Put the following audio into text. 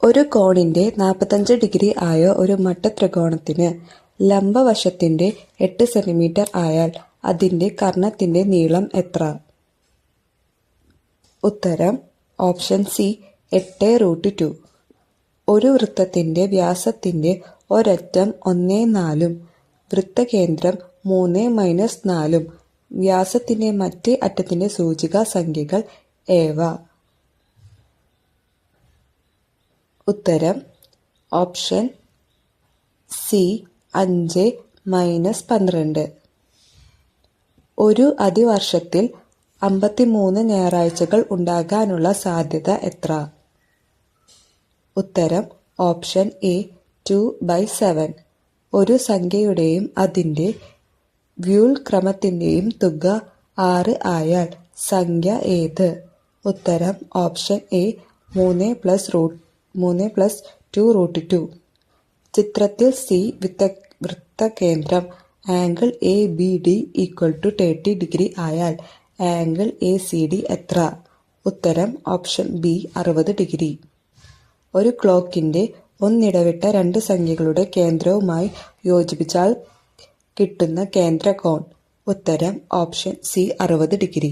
ഒരു കോണിന്റെ 45 ഡിഗ്രി ആയ ഒരു മട്ടത്രികോണത്തിന് ലംബവശത്തിന്റെ 8 സെന്റിമീറ്റർ ആയാൽ അതിന്റെ കർണത്തിന്റെ നീളം എത്ര? ഉത്തരം ഓപ്ഷൻ സി 8√2. ഒരു വൃത്തത്തിന്റെ വ്യാസത്തിന്റെ ഒരറ്റം 1,4 വൃത്തകേന്ദ്രം 3-4 വ്യാസത്തിന്റെ മറ്റേ അറ്റത്തിന്റെ സൂചിക സംഖ്യകൾ ഏവ? ഉത്തരം ഓപ്ഷൻ സി 5-12. ഒരു അതിവർഷത്തിൽ 53 ഞായറാഴ്ചകൾ ഉണ്ടാകാനുള്ള സാധ്യത എത്ര? ഉത്തരം ഓപ്ഷൻ എ 2/7. ഒരു സംഖ്യയുടെയും അതിന്റെ വ്യുൽക്രമത്തിന്റെയും തുക 6 ആയാൽ സംഖ്യ ഏത്? ഉത്തരം ഓപ്ഷൻ എ 3+2√2. ചിത്രത്തിൽ സി വൃത്തകേന്ദ്രം ആംഗിൾ ABD = 30 ഡിഗ്രി ആയാൽ ആംഗിൾ ACD എത്ര? ഉത്തരം ഓപ്ഷൻ ബി 60 ഡിഗ്രി. ഒരു ക്ലോക്കിന്റെ ഒന്നിടവിട്ട രണ്ട് സംഖ്യകളുടെ കേന്ദ്രവുമായി യോജിപ്പിച്ചാൽ കിട്ടുന്ന കേന്ദ്രകോൺ? ഉത്തരം ഓപ്ഷൻ സി 60 ഡിഗ്രി.